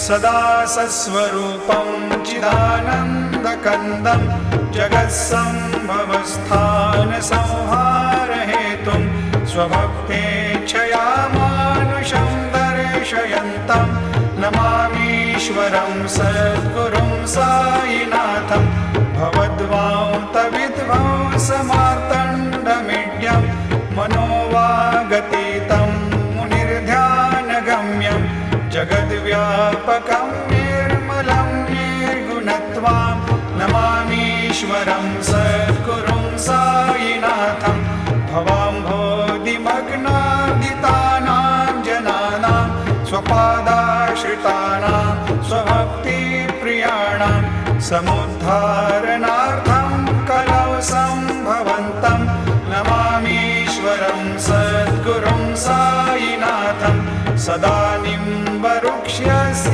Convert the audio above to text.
सदा सस्वरूपं चिदानन्दकन्दं जगत्सम्भवस्थानसंहारहेतुं स्वभक्तेच्छया मानुषं दर्शयन्तं नमामीश्वरं सद्गुरुं साईनाथं भवद्वान्तविध्वंसमार्तण्डमीड्यं मनोवागतीतं मुनिर्ध्यानगम्यं जगद्व्यापकं निर्मलं निर्गुणत्वां नमामीश्वरं सद्गुरुं साईनाथं भवाम्भोधिमग्नादितानां जनानां स्वपादाश्रितानां स्वभक्तिप्रियाणां समुद्धारणार्थं कलौ सम्भवन्तं नमामीश्वरं सद्गुरुं साईनाथं सदा निम्बवृक्षस्य